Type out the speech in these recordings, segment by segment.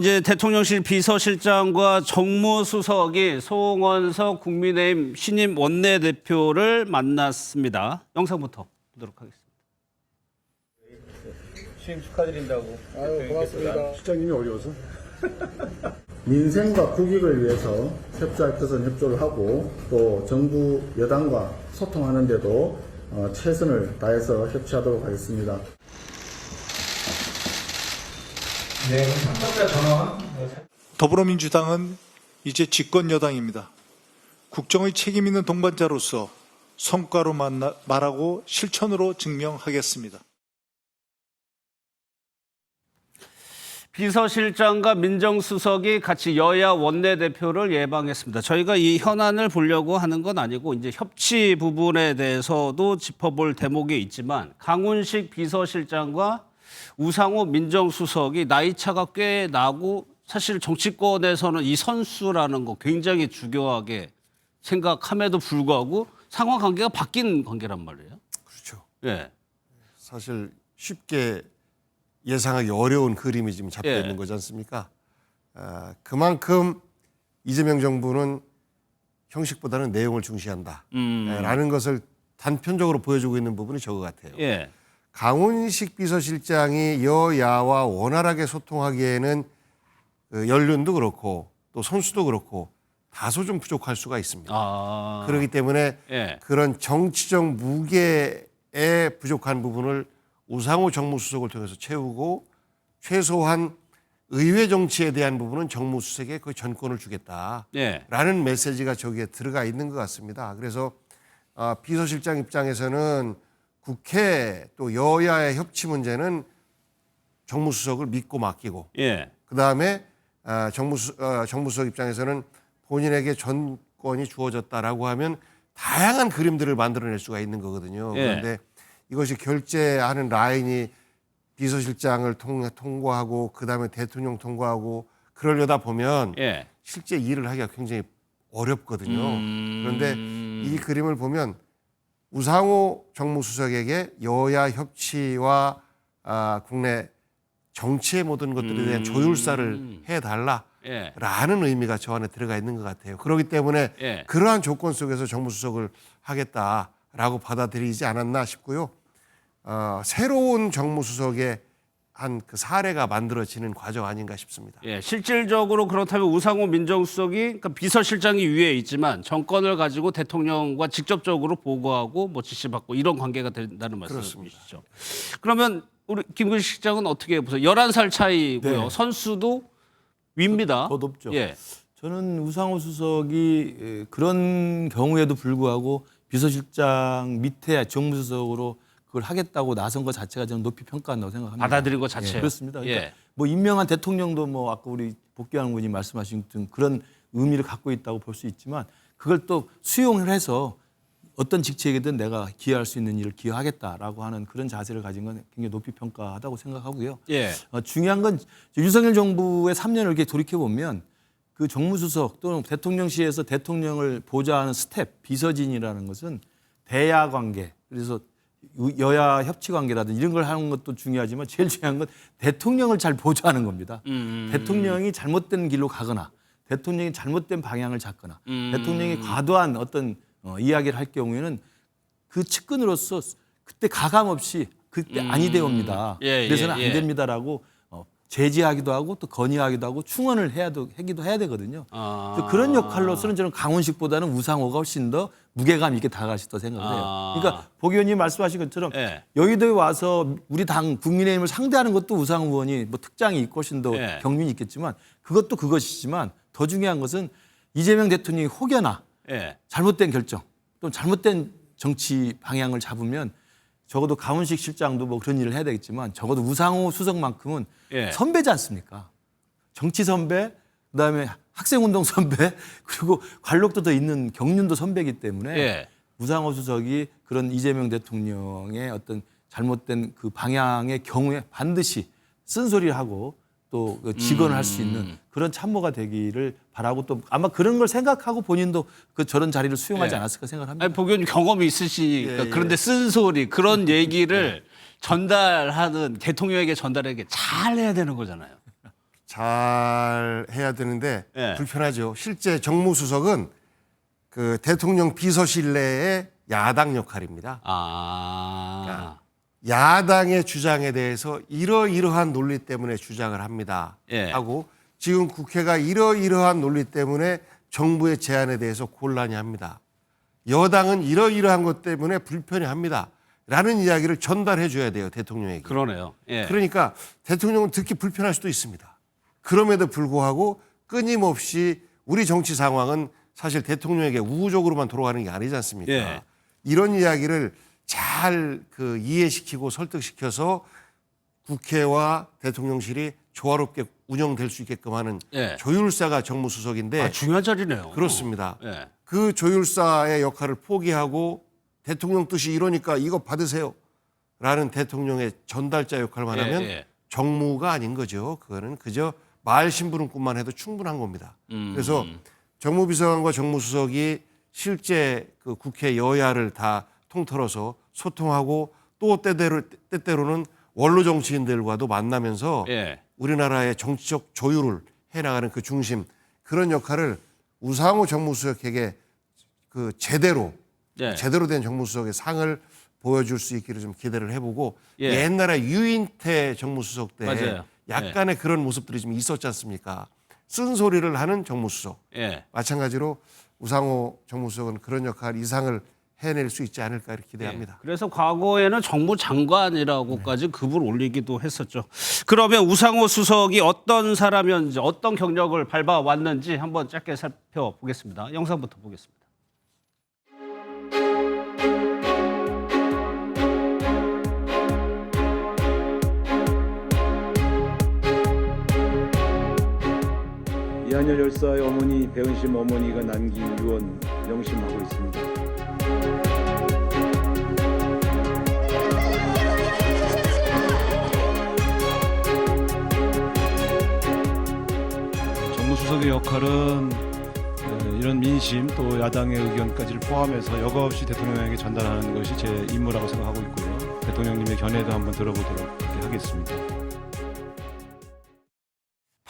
이제 대통령실 비서실장과 정무수석이 송원석 국민의힘 신임 원내대표를 만났습니다. 영상부터 보도록 하겠습니다. 취임 축하드린다고. 아유, 고맙습니다. 실장님이 어려워서. 민생과 국익을 위해서 협조할 것은 협조를 하고 또 정부 여당과 소통하는 데도 최선을 다해서 협치하도록 하겠습니다. 네, 당첨자 전원. 더불어민주당은 이제 집권 여당입니다. 국정의 책임 있는 동반자로서 성과로 말하고 실천으로 증명하겠습니다. 비서실장과 민정수석이 같이 여야 원내대표를 예방했습니다. 저희가 이 현안을 보려고 하는 건 아니고 이제 협치 부분에 대해서도 짚어볼 대목이 있지만 강훈식 비서실장과 우상호 민정수석이 나이 차가 꽤 나고 사실 정치권에서는 이 선수라는 거 굉장히 중요하게 생각함에도 불구하고 상황 관계가 바뀐 관계란 말이에요. 그렇죠. 예. 사실 쉽게 예상하기 어려운 그림이 지금 잡혀 예. 있는 거지 않습니까? 그만큼 이재명 정부는 형식보다는 내용을 중시한다라는 것을 단편적으로 보여주고 있는 부분이 저거 같아요. 예. 강훈식 비서실장이 여야와 원활하게 소통하기에는 연륜도 그렇고 또 선수도 그렇고 다소 좀 부족할 수가 있습니다. 그렇기 때문에 예. 그런 정치적 무게에 부족한 부분을 우상호 정무수석을 통해서 채우고 최소한 의회 정치에 대한 부분은 정무수석에 그 전권을 주겠다라는 예. 메시지가 저기에 들어가 있는 것 같습니다. 그래서 비서실장 입장에서는 국회 또 여야의 협치 문제는 정무수석을 믿고 맡기고 예. 그다음에 정무수석 입장에서는 본인에게 전권이 주어졌다라고 하면 다양한 그림들을 만들어낼 수가 있는 거거든요. 예. 그런데 이것이 결제하는 라인이 비서실장을 통과하고 그다음에 대통령 통과하고 그러려다 보면 예. 실제 일을 하기가 굉장히 어렵거든요. 그런데 이 그림을 보면 우상호 정무수석에게 여야 협치와 국내 정치의 모든 것들에 대한 조율사를 해달라라는 의미가 저 안에 들어가 있는 것 같아요. 그렇기 때문에 예. 그러한 조건 속에서 정무수석을 하겠다라고 받아들이지 않았나 싶고요. 새로운 정무수석의 한 그 사례가 만들어지는 과정 아닌가 싶습니다. 예, 실질적으로 그렇다면 우상호 민정수석이 그러니까 비서실장이 위에 있지만 정권을 가지고 대통령과 직접적으로 보고하고 뭐 지시받고 이런 관계가 된다는 말씀이시죠. 그러면 우리 김근식 실장은 어떻게 보세요? 11살 차이고요. 네. 선수도 위입니다. 더 높죠. 예. 저는 우상호 수석이 그런 경우에도 불구하고 비서실장 밑에 정무수석으로 그걸 하겠다고 나선 것 자체가 저는 높이 평가한다고 생각합니다. 받아들인 것 자체요. 그렇습니다. 그러니까 예. 뭐 임명한 대통령도 뭐 아까 우리 복귀하는 분이 말씀하신 등 그런 의미를 갖고 있다고 볼 수 있지만 그걸 또 수용을 해서 어떤 직책이든 내가 기여할 수 있는 일을 기여하겠다라고 하는 그런 자세를 가진 건 굉장히 높이 평가하다고 생각하고요. 예. 중요한 건 윤석열 정부의 3년을 이렇게 돌이켜 보면 그 정무수석 또는 대통령실에서 대통령을 보좌하는 스텝 비서진이라는 것은 대야 관계 그래서 여야 협치 관계라든지 이런 걸 하는 것도 중요하지만 제일 중요한 건 대통령을 잘 보좌하는 겁니다. 대통령이 잘못된 길로 가거나 대통령이 잘못된 방향을 잡거나 대통령이 과도한 어떤 이야기를 할 경우에는 그 측근으로서 그때 가감 없이 그때 아니되 옵니다. 그래서는 안 됩니다라고 제지하기도 하고 또 건의하기도 하고 충원을 하기도 해야 되거든요. 그런 역할로서는 저는 강훈식보다는 우상호가 훨씬 더 무게감 있게 다가갈 수 있다고 생각을 해요. 그러니까 복 의원님 말씀하신 것처럼 여의도에 와서 우리 당 국민의힘을 상대하는 것도 우상호 의원이 뭐 특장이 있고 훨씬 더 경륜이 있겠지만 그것도 그것이지만 더 중요한 것은 이재명 대통령이 혹여나 잘못된 결정 또 잘못된 정치 방향을 잡으면 적어도 강훈식 실장도 뭐 그런 일을 해야 되겠지만 적어도 우상호 수석만큼은 선배지 않습니까? 정치 선배, 그다음에 학생운동 선배, 그리고 관록도 더 있는 경륜도 선배이기 때문에 우상호 수석이 그런 이재명 대통령의 어떤 잘못된 그 방향의 경우에 반드시 쓴소리를 하고 또 직언을 할 수 있는 그런 참모가 되기를 바라고 또 아마 그런 걸 생각하고 본인도 그 저런 자리를 수용하지 않았을까 생각합니다. 아니, 복 의원님 경험이 있으시니까 그런데 쓴소리 그런 얘기를 전달하는 대통령에게 전달하게 잘 해야 되는 거잖아요. 잘 해야 되는데 예. 불편하죠. 실제 정무수석은 그 대통령 비서실 내의 야당 역할입니다. 아. 야당의 주장에 대해서 이러이러한 논리 때문에 주장을 합니다. 예. 하고 지금 국회가 이러이러한 논리 때문에 정부의 제안에 대해서 곤란히 합니다. 여당은 이러이러한 것 때문에 불편해합니다. 라는 이야기를 전달해 줘야 돼요, 대통령에게. 그러네요. 예. 그러니까 대통령은 듣기 불편할 수도 있습니다. 그럼에도 불구하고 끊임없이 우리 정치 상황은 사실 대통령에게 우호적으로만 돌아가는 게 아니지 않습니까? 예. 이런 이야기를 잘 그 이해시키고 설득시켜서 국회와 대통령실이 조화롭게 운영될 수 있게끔 하는 예. 조율사가 정무수석인데 아, 중요한 자리네요. 그렇습니다. 예. 그 조율사의 역할을 포기하고 대통령 뜻이 이러니까 이거 받으세요. 라는 대통령의 전달자 역할만 하면 예. 정무가 아닌 거죠. 그거는 그저 말 심부름꾼만 해도 충분한 겁니다. 그래서 정무비서관과 정무수석이 실제 그 국회 여야를 다 통틀어서 소통하고 또 때때로는 원로 정치인들과도 만나면서 예. 우리나라의 정치적 조율을 해나가는 그 중심 그런 역할을 우상호 정무수석에게 그 제대로 예. 된 정무수석의 상을 보여줄 수 있기를 좀 기대를 해보고 예. 옛날에 유인태 정무수석 때 맞아요. 약간의 그런 모습들이 좀 있었지 않습니까? 쓴소리를 하는 정무수석. 예. 마찬가지로 우상호 정무수석은 그런 역할 이상을 해낼 수 있지 않을까 이렇게 기대합니다. 예. 그래서 과거에는 정무장관이라고까지 급을 올리기도 했었죠. 그러면 우상호 수석이 어떤 사람이었는지 어떤 경력을 밟아왔는지 한번 짧게 살펴보겠습니다. 영상부터 보겠습니다. 이한열 열사의 어머니 배은심 어머니가 남긴 유언 명심하고 있습니다. 정무수석의 역할은 이런 민심 또 야당의 의견까지를 포함해서 여과 없이 대통령에게 전달하는 것이 제 임무라고 생각하고 있고요. 대통령님의 견해도 한번 들어보도록 하겠습니다.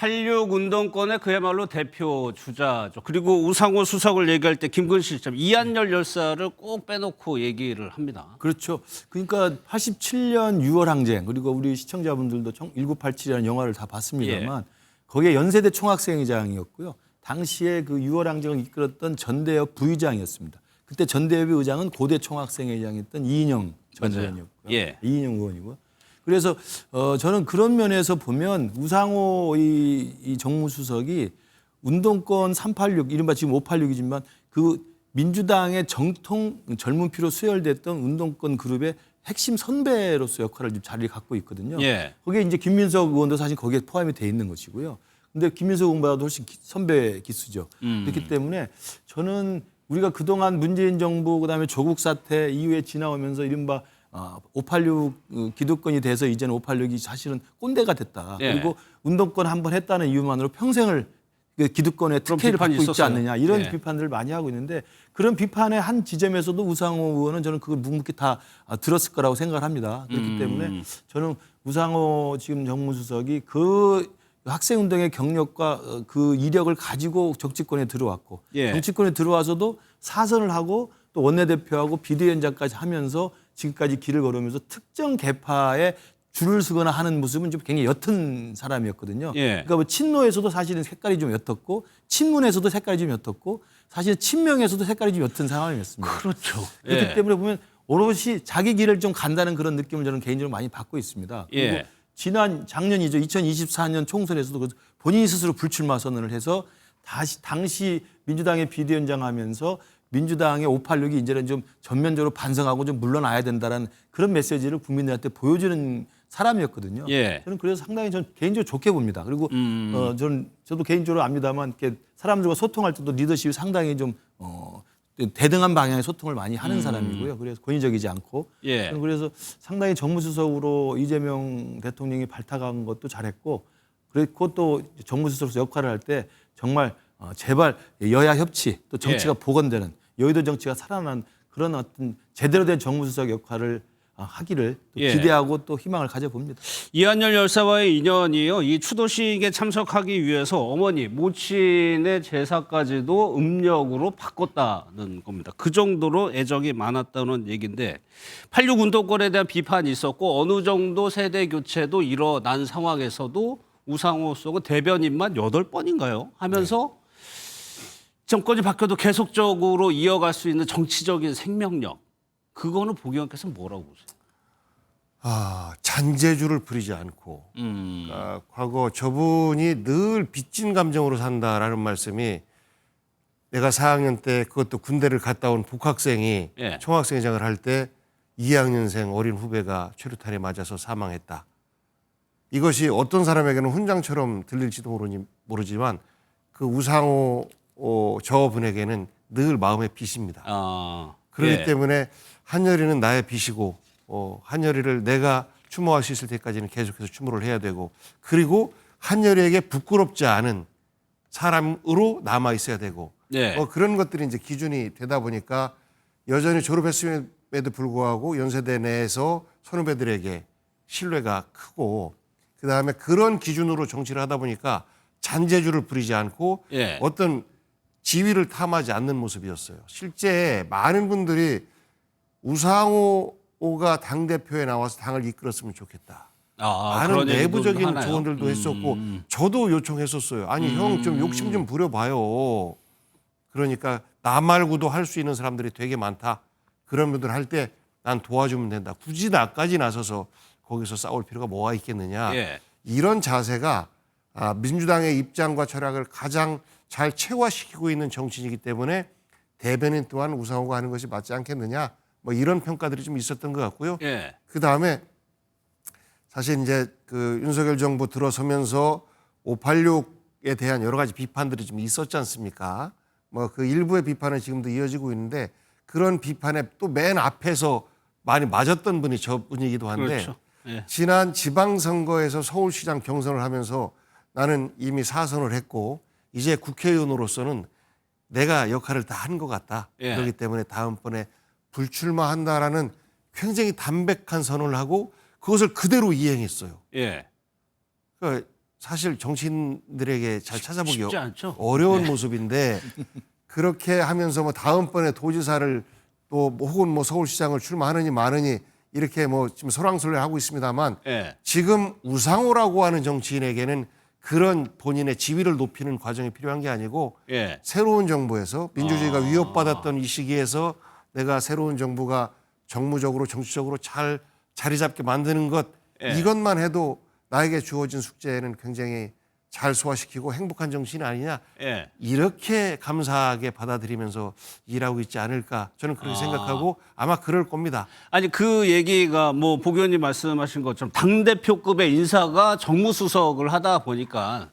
86 운동권의 그야말로 대표 주자죠. 그리고 우상호 수석을 얘기할 때 김근실 참 이한열 열사를 꼭 빼놓고 얘기를 합니다. 그렇죠. 그러니까 87년 6월 항쟁 그리고 우리 시청자분들도 1987이라는 영화를 다 봤습니다만 거기에 연세대 총학생회장이었고요. 당시에 그 6월 항쟁을 이끌었던 전대협 부의장이었습니다. 그때 전대협의 의장은 고대 총학생회장이었던 이인영 전 맞아요. 의원이었고요. 예. 이인영 의원이고요. 그래서 저는 그런 면에서 보면 우상호 이 정무수석이 운동권 386 이른바 지금 586이지만 그 민주당의 정통 젊은 피로 수혈됐던 운동권 그룹의 핵심 선배로서 역할을 좀 자리를 갖고 있거든요. 예. 거기에 이제 김민석 의원도 사실 거기에 포함이 돼 있는 것이고요. 근데 김민석 의원보다도 훨씬 선배 기수죠. 그렇기 때문에 저는 우리가 그동안 문재인 정부 그다음에 조국 사태 이후에 지나오면서 이른바 586 기득권이 돼서 이제는 586이 사실은 꼰대가 됐다. 예. 그리고 운동권 한번 했다는 이유만으로 평생을 그 기득권의 특혜를 비판이 받고 있지 있었어요. 않느냐 이런 예. 비판들을 많이 하고 있는데 그런 비판의 한 지점에서도 우상호 의원은 저는 그걸 묵묵히 다 들었을 거라고 생각을 합니다. 그렇기 때문에 저는 우상호 지금 정무수석이 그 학생운동의 경력과 그 이력을 가지고 정치권에 들어왔고 예. 정치권에 들어와서도 사선을 하고 또 원내대표하고 비대위원장까지 하면서 지금까지 길을 걸으면서 특정 계파에 줄을 서거나 하는 모습은 좀 굉장히 옅은 사람이었거든요. 예. 그러니까 뭐 친노에서도 사실은 색깔이 좀 옅었고 친문에서도 색깔이 좀 옅었고 사실 친명에서도 색깔이 좀 옅은 상황이었습니다. 그렇죠. 그렇기 예. 때문에 보면 오롯이 자기 길을 좀 간다는 그런 느낌을 저는 개인적으로 많이 받고 있습니다. 그리고 예. 작년이죠. 2024년 총선에서도 본인이 스스로 불출마 선언을 해서 당시 민주당의 비대위원장 하면서 민주당의 586이 이제는 좀 전면적으로 반성하고 좀 물러나야 된다는 그런 메시지를 국민들한테 보여주는 사람이었거든요. 예. 저는 그래서 상당히 전 개인적으로 좋게 봅니다. 그리고 저도 개인적으로 압니다만 이렇게 사람들과 소통할 때도 리더십이 상당히 좀 대등한 방향의 소통을 많이 하는 사람이고요. 그래서 권위적이지 않고. 예. 저는 그래서 상당히 정무수석으로 이재명 대통령이 발탁한 것도 잘했고 그리고 또 정무수석으로서 역할을 할 때 정말 제발 여야 협치 또 정치가 예. 복원되는 여의도 정치가 살아난 그런 어떤 제대로 된 정무수석 역할을 하기를 또 예. 기대하고 또 희망을 가져봅니다. 이한열 열사와의 인연이요. 이 추도식에 참석하기 위해서 어머니 모친의 제사까지도 음력으로 바꿨다는 겁니다. 그 정도로 애정이 많았다는 얘기인데 86 운동권에 대한 비판이 있었고 어느 정도 세대 교체도 일어난 상황에서도 우상호 수석은 대변인만 8번인가요? 하면서 정권이 바뀌어도 계속적으로 이어갈 수 있는 정치적인 생명력. 그거는 보 의원께서 뭐라고 보세요? 잔재주를 부리지 않고 과거 저분이 늘 빚진 감정으로 산다라는 말씀이 내가 4학년 때 그것도 군대를 갔다 온 복학생이 예. 총학생회장을 할 때 2학년생 어린 후배가 최루탄에 맞아서 사망했다. 이것이 어떤 사람에게는 훈장처럼 들릴지도 모르지만 그 우상호 저분에게는 늘 마음의 빚입니다. 그렇기 예. 때문에 한여리는 나의 빚이고 한여리를 내가 추모할 수 있을 때까지는 계속해서 추모를 해야 되고 그리고 한여리에게 부끄럽지 않은 사람으로 남아 있어야 되고 네. 그런 것들이 이제 기준이 되다 보니까 여전히 졸업했음에도 불구하고 연세대 내에서 선후배들에게 신뢰가 크고 그다음에 그런 기준으로 정치를 하다 보니까 잔재주를 부리지 않고 예. 어떤 지위를 탐하지 않는 모습이었어요. 실제 많은 분들이 우상호가 당대표에 나와서 당을 이끌었으면 좋겠다. 많은 그런 얘기도 내부적인 하나요? 조언들도 했었고 저도 요청했었어요. 아니 형 좀 욕심 좀 부려봐요. 그러니까 나 말고도 할 수 있는 사람들이 되게 많다. 그런 분들 할 때 난 도와주면 된다. 굳이 나까지 나서서 거기서 싸울 필요가 뭐가 있겠느냐. 예. 이런 자세가 민주당의 입장과 철학을 가장 잘 체화시키고 있는 정치인이기 때문에 대변인 또한 우상호가 하는 것이 맞지 않겠느냐. 뭐 이런 평가들이 좀 있었던 것 같고요. 예. 그 다음에 사실 이제 그 윤석열 정부 들어서면서 586에 대한 여러 가지 비판들이 좀 있었지 않습니까? 뭐 그 일부의 비판은 지금도 이어지고 있는데 그런 비판에 또 맨 앞에서 많이 맞았던 분이 저분이기도 한데 그렇죠. 예. 지난 지방선거에서 서울시장 경선을 하면서 나는 이미 사선을 했고 이제 국회의원으로서는 내가 역할을 다 한 것 같다. 예. 그렇기 때문에 다음번에 불출마한다라는 굉장히 담백한 선언을 하고 그것을 그대로 이행했어요. 예. 그러니까 사실 정치인들에게 잘 찾아보기 쉽지 않죠. 어려운 모습인데 그렇게 하면서 뭐 다음번에 도지사를 또 혹은 뭐 서울시장을 출마하느니 마느니 이렇게 뭐 지금 설왕설래하고 있습니다만 예. 지금 우상호라고 하는 정치인에게는 그런 본인의 지위를 높이는 과정이 필요한 게 아니고 예. 새로운 정부에서 민주주의가 위협받았던 이 시기에서 내가 새로운 정부가 정무적으로 정치적으로 잘 자리 잡게 만드는 것 예. 이것만 해도 나에게 주어진 숙제는 굉장히 잘 소화시키고 행복한 정치인 아니냐 예. 이렇게 감사하게 받아들이면서 일하고 있지 않을까 저는 그렇게 생각하고 아마 그럴 겁니다. 아니 그 얘기가 뭐 보 의원님 말씀하신 것처럼 당대표급의 인사가 정무수석을 하다 보니까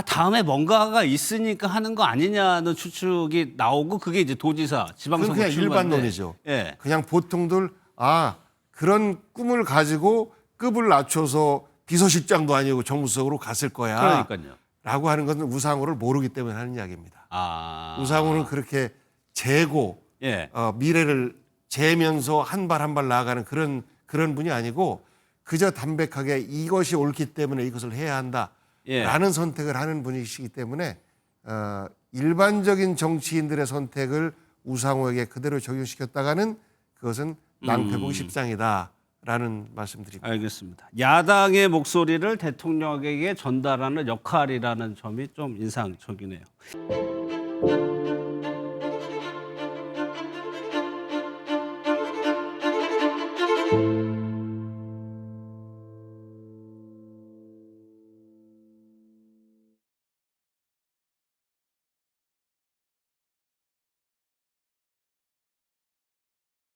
다음에 뭔가가 있으니까 하는 거 아니냐는 추측이 나오고 그게 이제 도지사 그건 지방선거 그냥 출마인데. 일반론이죠. 예. 그냥 보통들 그런 꿈을 가지고 급을 낮춰서 비서실장도 아니고 정무수석으로 갔을 거야. 그러니까요. 라고 하는 것은 우상호를 모르기 때문에 하는 이야기입니다. 우상호는 그렇게 재고 예. 미래를 재면서 한 발 한 발 나아가는 그런 분이 아니고 그저 담백하게 이것이 옳기 때문에 이것을 해야 한다라는 예. 선택을 하는 분이시기 때문에 일반적인 정치인들의 선택을 우상호에게 그대로 적용시켰다가는 그것은 낭패보기 십상이다라는 말씀드립니다. 알겠습니다. 야당의 목소리를 대통령에게 전달하는 역할이라는 점이 좀 인상적이네요.